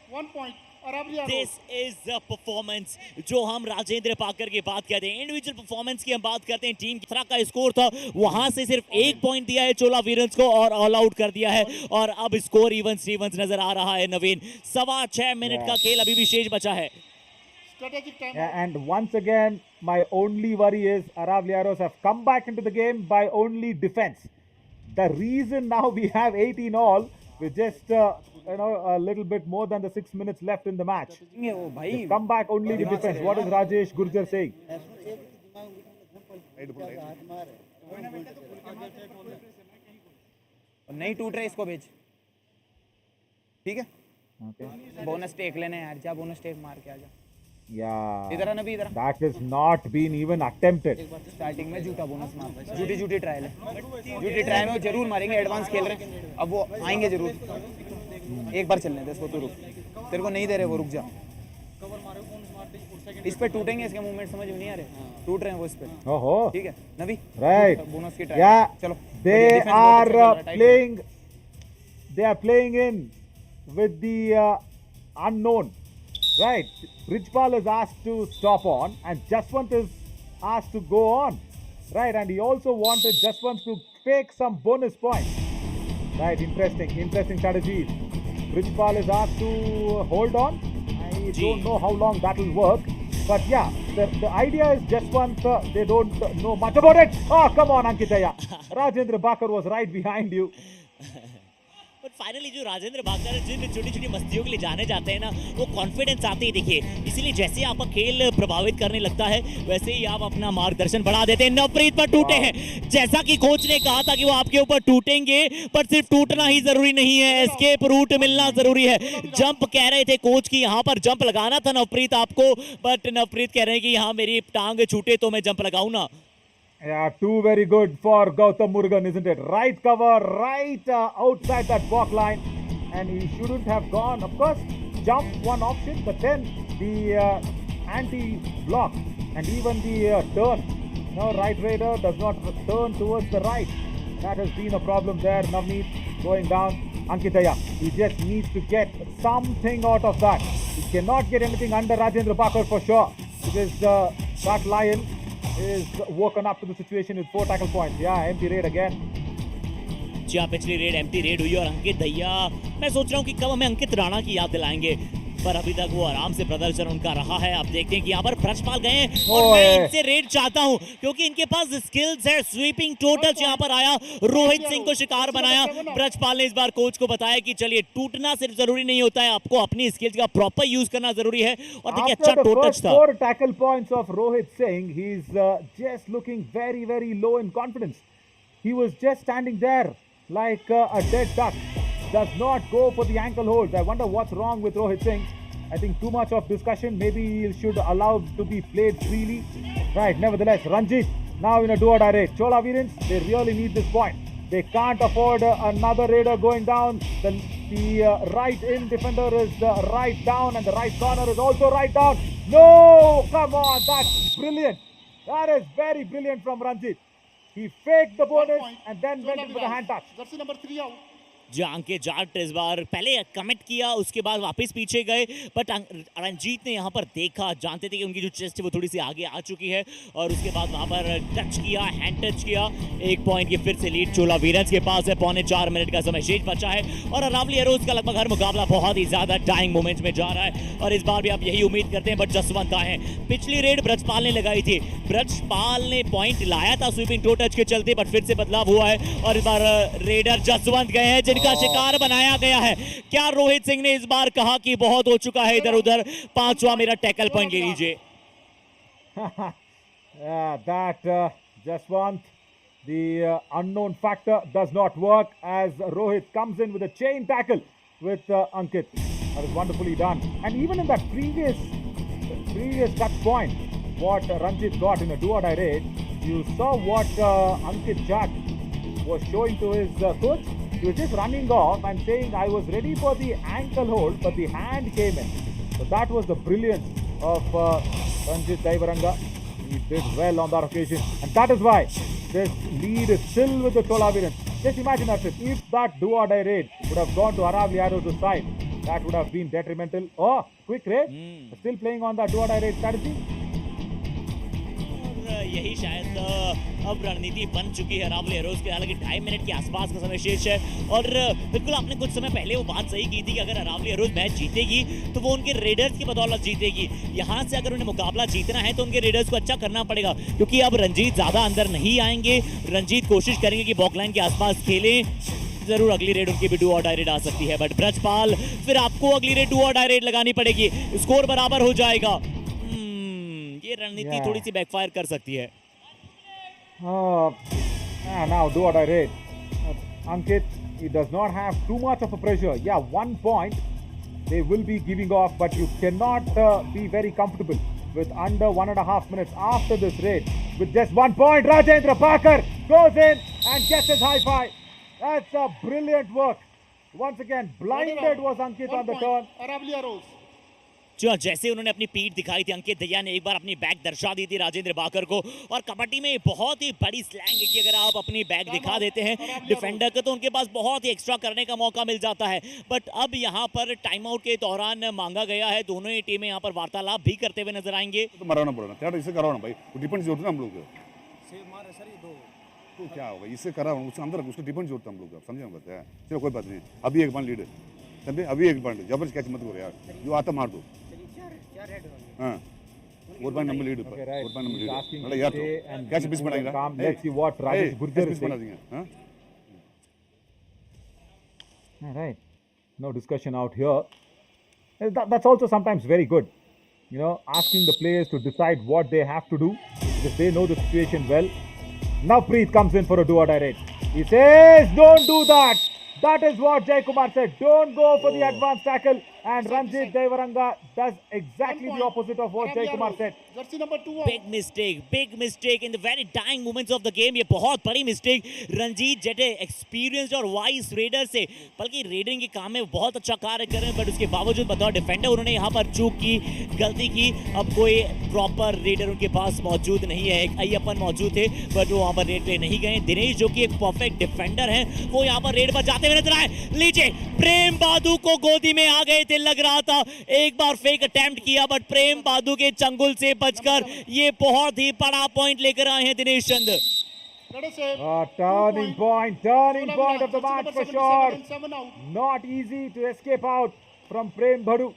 1 point. Aravalli arrow. This is the performance जो हम राजेंद्र पाकर की बात करते हैं, individual performance की हम बात करते हैं। टीम की तरह का स्कोर था, वहां से सिर्फ 1 पॉइंट दिया है चोला वीरन्स को और ऑल आउट कर दिया है। और अब स्कोर इवन स्टीवंस नजर आ रहा है। नवीन, 6.25 मिनट का खेल अभी भी शेष बचा है। Strategic time. Yeah, and once again, my only worry is Aravalli Arrows have come back into the game by only defense. The reason now we have 18 all with just a little bit more than the 6 minutes left in the match. ये वो भाई They've come back only with defense. What is Rajesh Gurjar saying? नहीं टूट रहे, इसको भेज, ठीक है? Okay. बोनस टेक लेने यार, जा बोनस टेक मार के आजा। Yeah. इधर आना भी, इधर। That is not been even attempted. Starting में झूठा बोनस मार, झूठी ट्रायल है। झूठी ट्रायल में जरूर मारेंगे, एडवांस खेल रहे हैं, अब वो आएंगे जरूर। एक बार चलने दे इसको, तू रुक, तेरे को नहीं दे रहे वो, रुक जा। इस पे टूटेंगे, इसके मूवमेंट समझ में नहीं आ रहे, टूट रहे हैं वो इस पे। Oh, ठीक है नबी, right. बोनस की ट्रायल। Yeah. चलो, They are playing. They are playing in with the unknown. Right. Brijpal is asked to stop on, and Jaswant is asked to go on. Right, and he also wanted Jaswant to take some bonus points. Right, interesting strategies. Brijpal is asked to hold on. I don't know how long that will work. But yeah, the idea is Jaswant, they don't know much about it. Oh, come on, Ankitaya. Rajendra Bhakar was right behind you. But finally जो राजेंद्र भाकर जिन छोटी छोटी मस्तियों के लिए जाने जाते हैं ना, वो कॉन्फिडेंस आते ही देखिए। इसीलिए जैसे आपका खेल प्रभावित करने लगता है, वैसे ही आप अपना मार्गदर्शन बढ़ा देते हैं। नवप्रीत पर टूटे हैं, जैसा कि कोच ने कहा था कि वो आपके ऊपर टूटेंगे, पर सिर्फ टूटना ही जरूरी नहीं है, एस्केप रूट मिलना जरूरी है। जंप कह रहे थे कोच की, यहाँ पर जंप लगाना था नवप्रीत आपको, बट नवप्रीत कह रहे हैं कि यहाँ मेरी टांग छूटे तो मैं जंप लगाऊं ना। Yeah, too very good for Gautam Murugan, isn't it? Right cover, right outside that block line, and he shouldn't have gone. Of course, jump one option, but then the anti-block and even the turn. No, right raider does not turn towards the right. That has been a problem there. Navneet going down. Ankitaya, he just needs to get something out of that. He cannot get anything under Rajendra Bhakar for sure, because that lion is woken up to the situation with 4 tackle points. Yeah, empty raid again. जी हाँ, पिछली red empty red हुई और अंकित दैया, मैं सोच रहा हूँ कि कब हमें अंकित राणा की याद दिलाएंगे, पर अभी तक वो आराम से प्रदर्शन उनका रहा है। आप देखते हैं कि यहाँ पर ब्रजपाल गए हैं और मैं इनसे रेड चाहता हूँ क्योंकि इनके पास स्किल्स है। स्वीपिंग टोटल्स यहाँ पर आया, रोहित सिंह को शिकार बनाया। ब्रजपाल ने इस बार कोच को बताया कि चलिए टूटना सिर्फ जरूरी नहीं होता है, आपको अपनी स्किल्स का प्रॉपर यूज करना जरूरी है। और देखिए अच्छा टोटल्स था। 4 tackle points of Rohit Singh, he's just looking very low in confidence. He was just standing there like a dead duck. Does not go for the ankle holds. I wonder what's wrong with Rohit Singh. I think too much of discussion. Maybe he should allow to be played freely. Right, nevertheless, Ranjit now in a do-or-die raid. Chola Veerans, they really need this point. They can't afford another raider going down. The right in defender is right down, and the right corner is also right down. No, come on, that's brilliant. That is very brilliant from Ranjit. He faked the bonus and then went in for the hand touch. Jersey number 3 out. जहाँ के जाट इस बार पहले commit किया, उसके बाद वापस पीछे गए, बट रंजीत ने यहाँ पर देखा, जानते थे कि उनकी जो चेस्ट है वो थोड़ी सी आगे आ चुकी है और उसके बाद वहाँ पर टच किया, हैंड टच किया। 1 पॉइंट की फिर से लीड चोला वीरन्स के पास है। 4.25 मिनट का समय शेष बचा है और अरावली एरोज का लगभग हर मुकाबला बहुत ही ज्यादा टाइम मोमेंट्स में जा रहा है और इस बार भी आप यही उम्मीद करते हैं, बट जसवंत आए हैं। पिछली रेड ब्रजपाल ने लगाई थी, ब्रजपाल ने पॉइंट लाया था स्वीपिंग टो टच के चलते, बट फिर से बदलाव हुआ है और इस बार रेडर जसवंत गए हैं जिनका शिकार बनाया गया है। क्या रोहित सिंह ने इस बार कहा कि बहुत हो चुका है इधर उधर, 5वां मेरा टैकल पॉइंट ले लीजिए। That Jaswant, the unknown factor does not work as Rohit comes in with a chain tackle with Ankit. That is wonderfully done. And even in that previous touch point, what Ranjit got in a do-or-die raid, you saw what Ankit Jat was showing to his coach. He was just running off and saying, I was ready for the ankle hold, but the hand came in. So that was the brilliance of Ranjit Daivaranga. He did well on that occasion. And that is why this lead is still with the Chola Veerans. Just imagine that if that do-or-die raid would have gone to Aravalli Arrows' side, that would have been detrimental. Oh, quick raid. Still playing on that do-or-die raid strategy. और यही शायद अब रणनीति बन चुकी है Aravalli arrows के। हालांकि 2.5 मिनट के आसपास का समय शेष है और बिल्कुल आपने कुछ समय पहले वो बात सही की थी कि अगर अरावली एरोज मैच जीतेगी तो वो उनके रेडर्स की बदौलत जीतेगी। यहाँ से अगर उन्हें मुकाबला जीतना है तो उनके रेडर्स को अच्छा करना पड़ेगा, क्योंकि अब रंजीत ज़्यादा अंदर नहीं आएंगे। रंजीत कोशिश करेंगे कि बॉकलाइन के आसपास खेलें। जरूर अगली रेड उनकी भी डू और डाई रेड आ सकती है, बट ब्रजपाल फिर आपको अगली रेड डू और डाई रेड लगानी पड़ेगी। स्कोर बराबर हो जाएगा। ये रणनीति थोड़ी सी बैकफायर कर सकती है। Now do or die raid. Ankit, he does not have too much of a pressure. Yeah, 1 point they will be giving off, but you cannot be very comfortable with under 1.5 minutes after this raid. With just 1 point, Rajendra Bakar goes in and gets his high five. That's a brilliant work. Once again, blinded was Ankit on the turn. Aravalli Arrows. जो जैसे उन्होंने अपनी पीठ दिखाई थी अंकित दहिया ने एक बार अपनी बैक दर्शा दी थी राजेंद्र बाकर को। और कबड्डी में बहुत ही बड़ी स्लैंग है कि अगर आप अपनी बैक दिखा देते हैं डिफेंडर को तो उनके पास बहुत ही एक्स्ट्रा करने का मौका मिल जाता है। बट अब यहाँ पर टाइम आउट के दौरान मांगा गया है, दोनों ही टीमें यहाँ पर वार्तालाप भी करते हुए नजर आएंगे। तो मराना पड़ेगा, क्या इससे कराना भाई, डिपेंड जरूरत है हम लोग तो क्या होगा इससे करा उसके अंदर उसको डिपेंड जरूरत है हम लोग, समझे हम कहते हैं। चलो कोई बात नहीं, अभी एक पॉइंट लीड है, समझे, अभी एक पॉइंट जबरदस्त कैच मत करो यार, जो आता मार दो। हाँ और पॉइंट नंबर लीड पर, और पॉइंट नंबर लीड मतलब यार तो कैच मिस बनाएगा। Let's see what Rajesh Gurjar is बना saying. देंगे। हाँ All right, no discussion out here. That's also sometimes very good, you know, asking the players to decide what they have to do because they know the situation well. Now Preet comes in for a do or die raid. He says, don't do that. That is what Jay Kumar said. Don't go for the advanced tackle. And Ranjit Daivaranga does exactly the opposite of what Jay Kumar said. Jersey number 2. big mistake in the very dying moments of the game. ये बहुत बड़ी mistake Ranjit जेटे experienced और wise raider से, बल्कि रेडरिंग के काम में बहुत अच्छा कार्य कर रहे हैं, बट उसके बावजूद बतौर डिफेंडर उन्होंने यहाँ पर चूक की, गलती की। अब कोई प्रॉपर रेडर उनके पास मौजूद नहीं है। एक अय्यप्पन मौजूद थे बट वो वहाँ पर रेड पे नहीं गए। दिनेश जो कि एक परफेक्ट डिफेंडर हैं वो यहाँ पर रेड पर जाते हुए नजर आए। लीजिए प्रेम बादू को गोदी में आ गए थे, लग रहा था एक बार फेक अटेम्प्ट किया बट प्रेम बादू के चंगुल से बचकर ये बहुत ही बड़ा पॉइंट लेकर आए हैं दिनेश चंद। Turning point of the match for sure. Not easy to escape out from Prem Bhadu.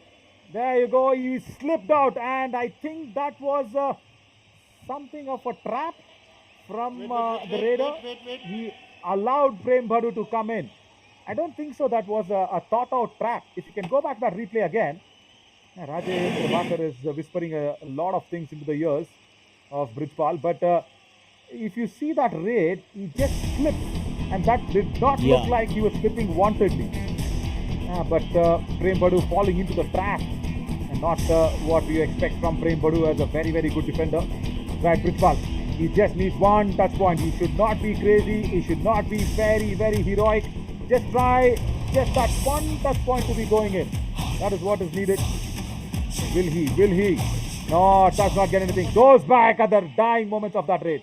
There you go, he slipped out and I think that was something of a trap from the raider. He allowed Prem Bhadu to come in. I don't think so that was a thought out trap. If you can go back that replay again, Rajesh Bakar is whispering a lot of things into the ears of Brijpal, but if you see that raid, he just slipped and that did not look like he was slipping wantedly. But Prem Bhadu falling into the trap and not what you expect from Prem Bhadu as a very, very good defender. Right, Brijpal, he just needs one touch point. He should not be crazy. He should not be very, very heroic. Just try just that one touch point to be going in. That is what is needed. Will he? Will he? No, does not get anything. Goes back at the dying moments of that raid.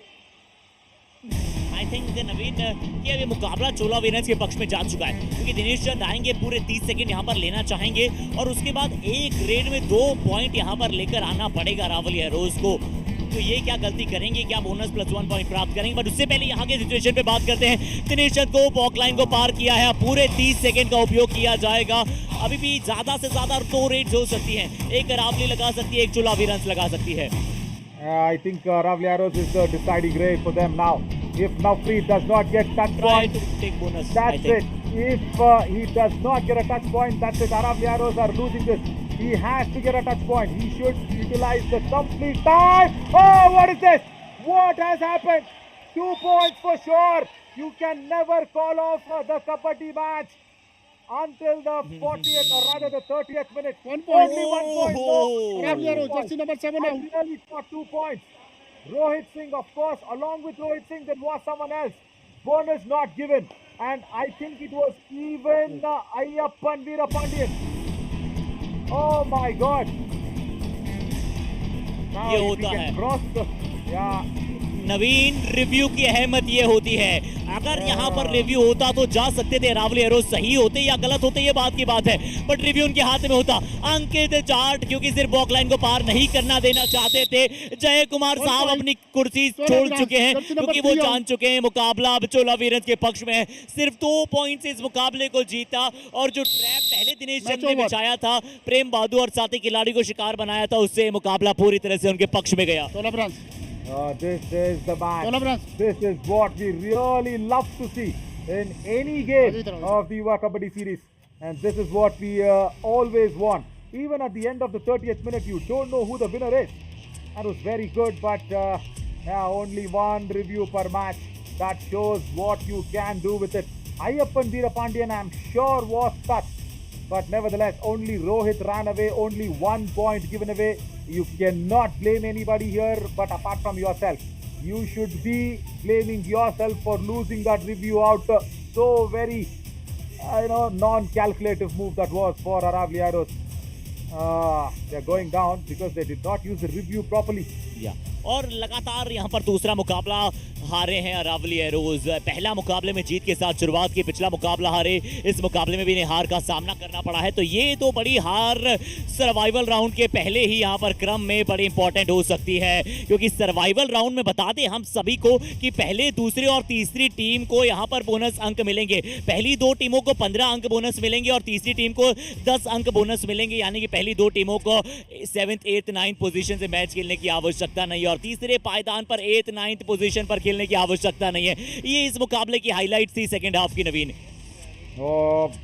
I think नवीन कि अब ये मुकाबला चोला वीरंस के पक्ष में जा चुका है, क्योंकि दिनेश चंद आएंगे, पूरे 30 सेकंड यहाँ पर लेना चाहेंगे और उसके बाद एक रेड में 2 पॉइंट यहाँ पर लेकर आना पड़ेगा अरावली एरोज को। तो ये क्या गलती करेंगे, क्या बोनस +1 पॉइंट प्राप्त करेंगे? बट उससे पहले यहाँ के सिचुएशन पे बात करते हैं। दिनेश चंद को बॉक लाइन को पार किया है, पूरे 30 सेकंड का उपयोग किया जाएगा। अभी भी ज्यादा से ज्यादा 2 रेड्स हो सकती हैं, एक अरावली लगा सकती है, एक चोला वीरंस लगा सकती है। I think Aravalli Arrows is the deciding grade for them now. If now Preet does not get touch point, take bonus, that's it. If he does not get a touch point, that's it. Aravalli Arrows are losing this. He has to get a touch point. He should utilize the complete time. Oh, what is this? What has happened? 2 points for sure. You can never call off the Kabaddi match until the 40th or rather the 30th minute. 1 point. Only 1 point. No. Aravalli Arrows, jersey number 7 I out. really got 2 points. Rohit Singh, of course, along with Rohit Singh, there was someone else. Bonus not given. and I think it was even Ayyappan Veerapandiyan. Oh my God! Now ये if he होता can है। cross the, yeah. Naveen, review की अहमियत ये होती है, अगर यहाँ पर रिव्यू होता तो जा सकते थे अरावली एरोज, सही होते या गलत होते ये बात की बात है, बट रिव्यू उनके हाथ में होता। अंकित जाट क्योंकि सिर्फ बॉक लाइन को पार नहीं करना देना चाहते थे। जय कुमार साहब अपनी कुर्सी छोड़ चुके हैं क्योंकि वो जान चुके हैं मुकाबला अब चोला वीरंस के पक्ष में है। सिर्फ 2 पॉइंट से इस मुकाबले को जीता, और जो ट्रैप पहले दिनेश चंद ने बिछाया था, प्रेम बहादुर और साथी खिलाड़ी को शिकार बनाया था, उससे मुकाबला पूरी तरह से उनके पक्ष में गया। चोला branch, This is the match. Chola Veerans. This is what we really love to see in any game of the Yuva Kabaddi series. And this is what we always want. Even at the end of the 30th minute, you don't know who the winner is. That was very good, but yeah, only one review per match. That shows what you can do with it. Ayyappan Veerapandiyan, I'm sure, was touched. But nevertheless, only Rohit ran away, only 1 point given away. You cannot blame anybody here, but apart from yourself. You should be blaming yourself for losing that review out. So very, non-calculative move that was for Aravalli Arrows. They're going down because they did not use the review properly. Yeah. और लगातार यहाँ पर दूसरा मुकाबला हारे हैं Aravalli arrows. पहला मुकाबले में जीत के साथ शुरुआत की, पिछला मुकाबला हारे, इस मुकाबले में भी इन्हें हार का सामना करना पड़ा है। तो ये तो बड़ी हार सर्वाइवल राउंड के पहले ही यहाँ पर क्रम में बड़ी इंपॉर्टेंट हो सकती है, क्योंकि सर्वाइवल राउंड में बता दें हम सभी को कि पहले, दूसरे और तीसरी टीम को यहाँ पर बोनस अंक मिलेंगे। पहली 2 टीमों को 15 अंक बोनस मिलेंगे और तीसरी टीम को 10 अंक बोनस मिलेंगे, यानी कि पहली 2 टीमों को 7th, 8th, 9th पोजीशन से मैच खेलने की आवश्यकता नहीं है और तीसरे पायदान पर 8th, 9th पोजीशन पर खेलने की आवश्यकता नहीं है। ये इस मुकाबले की हाईलाइट थी सेकंड हाफ की। नवीन,